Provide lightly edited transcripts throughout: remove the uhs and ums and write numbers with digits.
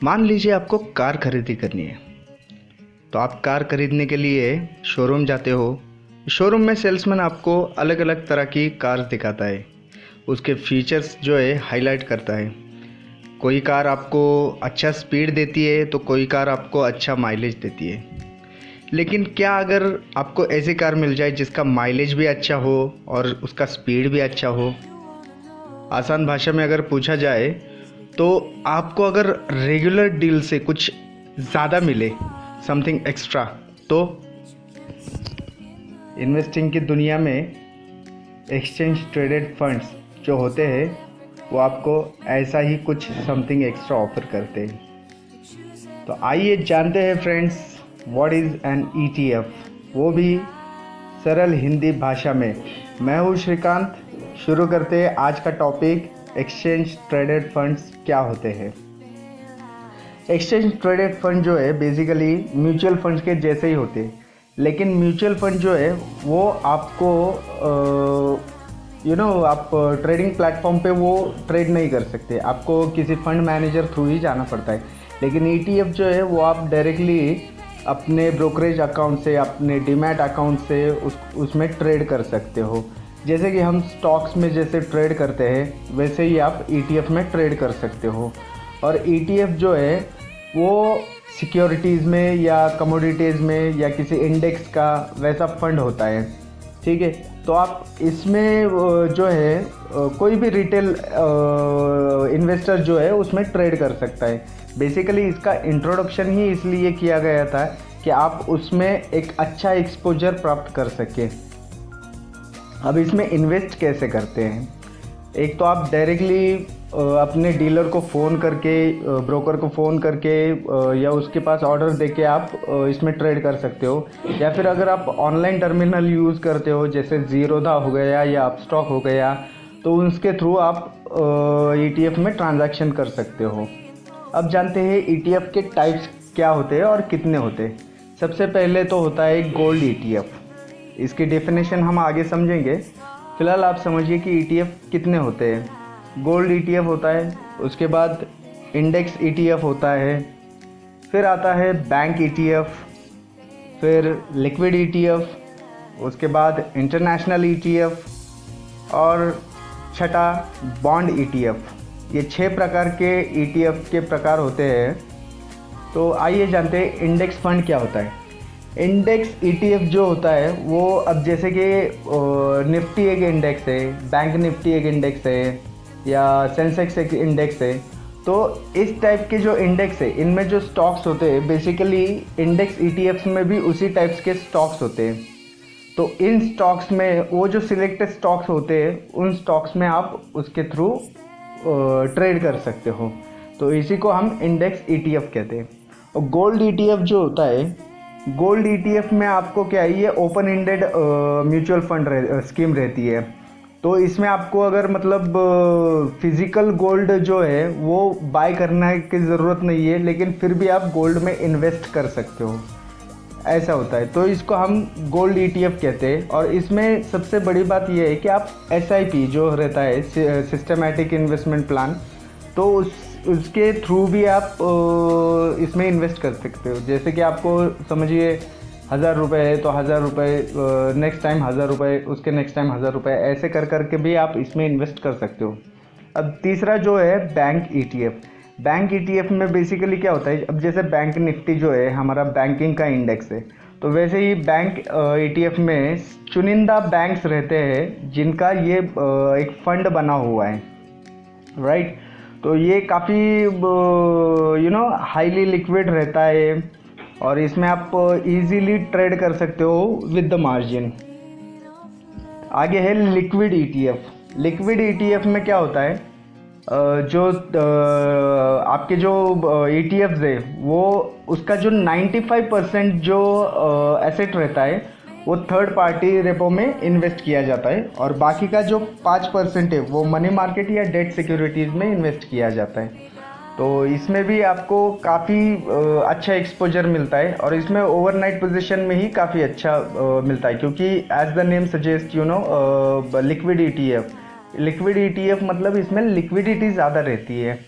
मान लीजिए आपको कार खरीदी करनी है। तो आप कार खरीदने के लिए शोरूम जाते हो। शोरूम में सेल्समैन आपको अलग अलग तरह की कार दिखाता है, उसके फीचर्स जो है हाईलाइट करता है। कोई कार आपको अच्छा स्पीड देती है तो कोई कार आपको अच्छा माइलेज देती है। लेकिन क्या अगर आपको ऐसी कार मिल जाए जिसका माइलेज भी अच्छा हो और उसका स्पीड भी अच्छा हो? आसान भाषा में अगर पूछा जाए तो आपको अगर रेगुलर डील से कुछ ज़्यादा मिले, समथिंग एक्स्ट्रा, तो इन्वेस्टिंग की दुनिया में एक्सचेंज ट्रेडेड फंड्स जो होते हैं वो आपको ऐसा ही कुछ समथिंग एक्स्ट्रा ऑफर करते हैं। तो आइए जानते हैं friends, what is an ETF, वो भी सरल हिंदी भाषा में। मैं हूँ श्रीकांत। शुरू करते हैं आज का टॉपिक, एक्सचेंज ट्रेडेड फंड्स क्या होते हैं। एक्सचेंज ट्रेडेड फंड जो है बेसिकली म्यूचुअल फंड्स के जैसे ही होते हैं, लेकिन म्यूचुअल फंड जो है वो आपको आप ट्रेडिंग प्लेटफॉर्म पे वो ट्रेड नहीं कर सकते, आपको किसी फंड मैनेजर थ्रू ही जाना पड़ता है। लेकिन ईटीएफ जो है वो आप डायरेक्टली अपने ब्रोकरेज अकाउंट से, अपने डीमैट अकाउंट से उसमें ट्रेड कर सकते हो। जैसे कि हम स्टॉक्स में जैसे ट्रेड करते हैं वैसे ही आप ईटीएफ में ट्रेड कर सकते हो। और ईटीएफ जो है वो सिक्योरिटीज़ में या कमोडिटीज़ में या किसी इंडेक्स का वैसा फंड होता है, ठीक है। तो आप इसमें जो है कोई भी रिटेल इन्वेस्टर जो है उसमें ट्रेड कर सकता है। बेसिकली इसका इंट्रोडक्शन ही इसलिए किया गया था कि आप उसमें एक अच्छा एक्सपोजर प्राप्त कर सकें। अब इसमें इन्वेस्ट कैसे करते हैं? एक तो आप डायरेक्टली अपने डीलर को फ़ोन करके, ब्रोकर को फ़ोन करके या उसके पास ऑर्डर देके आप इसमें ट्रेड कर सकते हो। या फिर अगर आप ऑनलाइन टर्मिनल यूज़ करते हो जैसे ज़ीरोधा हो गया या अपस्टॉक हो गया, तो उसके थ्रू आप ईटीएफ में ट्रांजैक्शन कर सकते हो। अब जानते हैं ईटीएफ के टाइप्स क्या होते हैं और कितने होते हैं। सबसे पहले तो होता है गोल्ड ईटीएफ। इसकी डेफिनेशन हम आगे समझेंगे, फ़िलहाल आप समझिए कि ईटीएफ कितने होते हैं। गोल्ड ईटीएफ होता है, उसके बाद इंडेक्स ईटीएफ होता है, फिर आता है बैंक ईटीएफ, फिर लिक्विड ईटीएफ, उसके बाद इंटरनेशनल ईटीएफ और छठा बॉन्ड ईटीएफ। ये 6 प्रकार के ईटीएफ के प्रकार होते हैं। तो आइए जानते हैं इंडेक्स फंड क्या होता है। इंडेक्स ईटीएफ जो होता है वो, अब जैसे कि निफ्टी एक इंडेक्स है, बैंक निफ्टी एक इंडेक्स है, या सेंसेक्स एक इंडेक्स है। तो इस टाइप के जो इंडेक्स है इनमें जो स्टॉक्स होते हैं, बेसिकली इंडेक्स ईटीएफ्स में भी उसी टाइप्स के स्टॉक्स होते हैं। तो इन स्टॉक्स में वो जो सिलेक्टेड स्टॉक्स होते हैं उन स्टॉक्स में आप उसके थ्रू ट्रेड कर सकते हो। तो इसी को हम इंडेक्स ईटीएफ कहते हैं। और गोल्ड ईटीएफ जो होता है, गोल्ड ईटीएफ में आपको क्या है, ये open ended mutual fund scheme रहती है। तो इसमें आपको अगर मतलब फिज़िकल गोल्ड जो है वो बाय करने की ज़रूरत नहीं है, लेकिन फिर भी आप गोल्ड में इन्वेस्ट कर सकते हो, ऐसा होता है। तो इसको हम गोल्ड ईटीएफ कहते हैं। और इसमें सबसे बड़ी बात यह है कि आप एसआईपी जो रहता है, सिस्टमैटिक इन्वेस्टमेंट प्लान, तो उसके थ्रू भी आप इसमें इन्वेस्ट कर सकते हो। जैसे कि आपको समझिए 1000 रुपये है तो 1000 रुपये, नेक्स्ट टाइम 1000 रुपये, उसके नेक्स्ट टाइम 1000 रुपये, ऐसे कर करके भी आप इसमें इन्वेस्ट कर सकते हो। अब तीसरा जो है बैंक ईटीएफ। बैंक ईटीएफ में बेसिकली क्या होता है, अब जैसे बैंक निफ्टी जो है हमारा बैंकिंग का इंडेक्स है, तो वैसे ही बैंक ईटीएफ में चुनिंदा बैंक्स रहते हैं जिनका ये एक फंड बना हुआ है, राइट। तो ये काफ़ी हाईली लिक्विड रहता है और इसमें आप इजीली ट्रेड कर सकते हो विद द मार्जिन। आगे है लिक्विड ईटीएफ। लिक्विड ईटीएफ में क्या होता है, जो आपके जो ईटीएफ्स है वो उसका जो 95% जो एसेट रहता है वो थर्ड पार्टी रेपो में इन्वेस्ट किया जाता है, और बाकी का जो 5% है वो मनी मार्केट या डेट सिक्योरिटीज़ में इन्वेस्ट किया जाता है। तो इसमें भी आपको काफ़ी अच्छा एक्सपोजर मिलता है, और इसमें ओवरनाइट पोजीशन में ही काफ़ी अच्छा मिलता है, क्योंकि as the name suggest liquid ETF. Liquid ETF मतलब इसमें लिक्विडिटी ज़्यादा रहती है।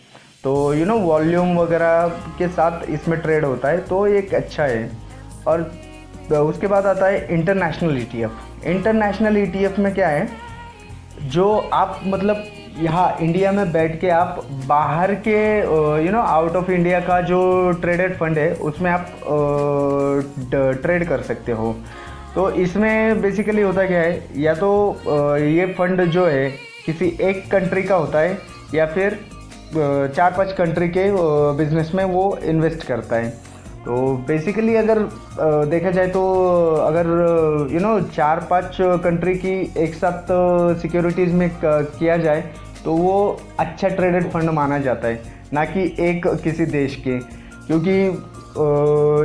तो वॉल्यूम वगैरह के साथ इसमें ट्रेड होता है, तो एक अच्छा है। और उसके बाद आता है इंटरनेशनल ETF। इंटरनेशनल ETF में क्या है, जो आप मतलब यहाँ इंडिया में बैठ के आप बाहर के आउट ऑफ इंडिया का जो ट्रेडेड फंड है उसमें आप ट्रेड कर सकते हो। तो इसमें बेसिकली होता क्या है, या तो ये फंड जो है किसी एक कंट्री का होता है, या फिर 4-5 कंट्री के बिजनेस में वो इन्वेस्ट करता है। तो बेसिकली अगर देखा जाए तो अगर 4-5 कंट्री की एक साथ सिक्योरिटीज़ में किया जाए तो वो अच्छा ट्रेडेड फंड माना जाता है, ना कि एक किसी देश के। क्योंकि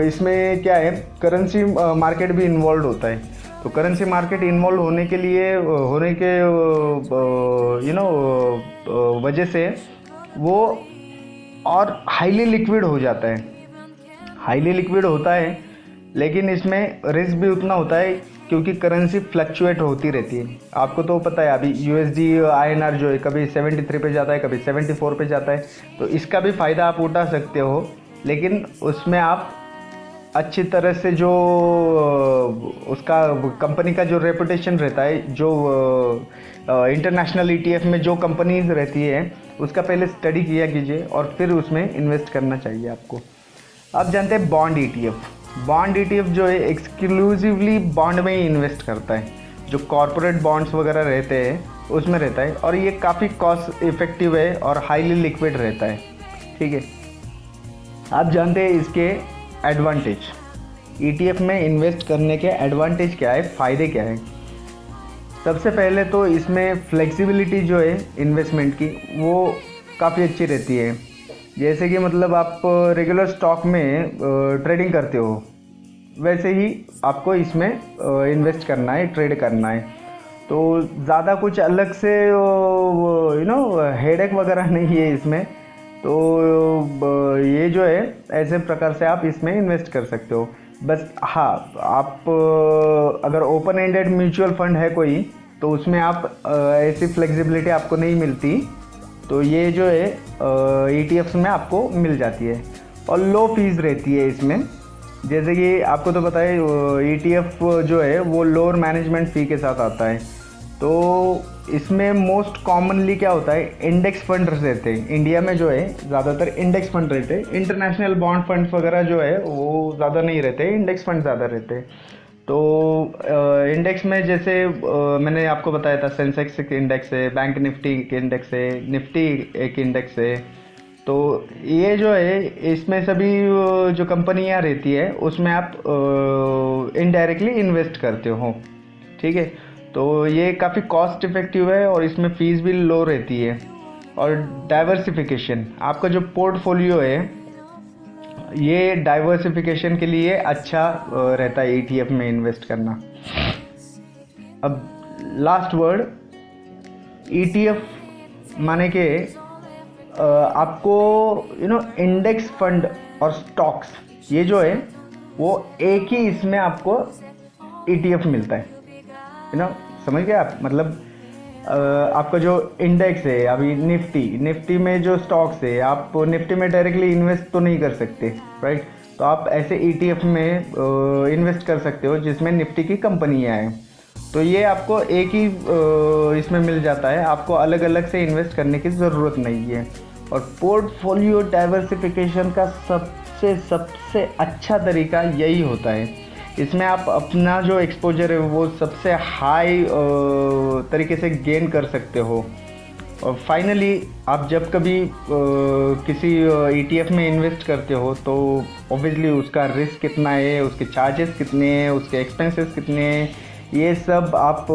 इसमें क्या है, करेंसी मार्केट भी इन्वॉल्व होता है। तो करेंसी मार्केट इन्वॉल्व होने के लिए वजह से वो और हाईली लिक्विड हो जाता है। हाईली लिक्विड होता है, लेकिन इसमें रिस्क भी उतना होता है क्योंकि करेंसी फ्लक्चुएट होती रहती है। आपको तो पता है अभी USD INR जो है कभी 73 पे जाता है, कभी 74 पे जाता है। तो इसका भी फ़ायदा आप उठा सकते हो, लेकिन उसमें आप अच्छी तरह से जो उसका कंपनी का जो रेपुटेशन रहता है, जो इंटरनेशनल ETF में जो कंपनीज रहती है उसका पहले स्टडी किया कीजिए और फिर उसमें इन्वेस्ट करना चाहिए आपको। अब जानते हैं बॉन्ड ETF। बॉन्ड ETF जो है एक्सक्लूसिवली बॉन्ड में ही इन्वेस्ट करता है, जो कॉरपोरेट बॉन्ड्स वगैरह रहते हैं उसमें रहता है, और ये काफ़ी कॉस्ट इफ़ेक्टिव है और हाईली लिक्विड रहता है। ठीक है, आप जानते हैं इसके एडवांटेज। ETF में इन्वेस्ट करने के एडवांटेज क्या है, फ़ायदे क्या है। सबसे पहले तो इसमें फ्लेक्सिबिलिटी जो है इन्वेस्टमेंट की वो काफ़ी अच्छी रहती है। जैसे कि मतलब आप रेगुलर स्टॉक में ट्रेडिंग करते हो, वैसे ही आपको इसमें इन्वेस्ट करना है, ट्रेड करना है। तो ज़्यादा कुछ अलग से हेडेक वगैरह नहीं है इसमें। तो ये जो है ऐसे प्रकार से आप इसमें इन्वेस्ट कर सकते हो। बस हाँ, आप अगर ओपन एंडेड म्यूचुअल फंड है कोई, तो उसमें आप ऐसी फ्लेक्सिबिलिटी आपको नहीं मिलती। तो ये जो है ETFs में आपको मिल जाती है, और लो फीस रहती है इसमें। जैसे कि आपको तो पता है ETF जो है वो लोअर मैनेजमेंट फ़ी के साथ आता है। तो इसमें मोस्ट कॉमनली क्या होता है, इंडेक्स फंड रहते हैं। इंडिया में जो है ज़्यादातर इंडेक्स फंड रहते हैं। इंटरनेशनल बॉन्ड फंड्स वगैरह जो है वो ज़्यादा नहीं रहते, इंडेक्स फंड ज़्यादा रहते हैं। तो इंडेक्स में जैसे मैंने आपको बताया था, सेंसेक्स एक इंडेक्स है, बैंक निफ्टी एक इंडेक्स है, निफ्टी एक इंडेक्स है। तो ये जो है इसमें सभी जो कंपनियां रहती है उसमें आप इनडायरेक्टली इन्वेस्ट करते हो। ठीक है, तो ये काफ़ी कॉस्ट इफ़ेक्टिव है और इसमें फ़ीस भी लो रहती है। और डाइवर्सिफिकेशन, आपका जो पोर्टफोलियो है ये डाइवर्सिफिकेशन के लिए अच्छा रहता है ETF में इन्वेस्ट करना। अब लास्ट वर्ड, ETF माने के आपको इंडेक्स फंड और स्टॉक्स, ये जो है वो एक ही इसमें आपको ETF मिलता है। समझ गए आप। मतलब आपका जो इंडेक्स है अभी निफ्टी में जो स्टॉक्स है, आप निफ्टी में डायरेक्टली इन्वेस्ट तो नहीं कर सकते, राइट। तो आप ऐसे ETF में इन्वेस्ट कर सकते हो जिसमें निफ्टी की कंपनियां हैं। तो ये आपको एक ही इसमें मिल जाता है, आपको अलग अलग से इन्वेस्ट करने की ज़रूरत नहीं है। और पोर्टफोलियो डाइवर्सिफिकेशन का सबसे अच्छा तरीका यही होता है। इसमें आप अपना जो एक्सपोजर है वो सबसे हाई तरीके से गेन कर सकते हो। और फाइनली आप जब कभी किसी ETF में इन्वेस्ट करते हो तो ऑब्वियसली उसका रिस्क कितना है, उसके चार्जेस कितने हैं, उसके एक्सपेंसेस कितने हैं, ये सब आप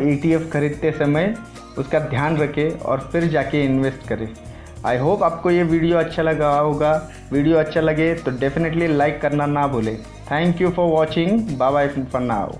ETF खरीदते समय उसका ध्यान रखें और फिर जाके इन्वेस्ट करें। आई होप आपको ये वीडियो अच्छा लगा होगा। वीडियो अच्छा लगे तो डेफिनेटली लाइक करना ना भूलें। Thank you for watching. Bye bye for now.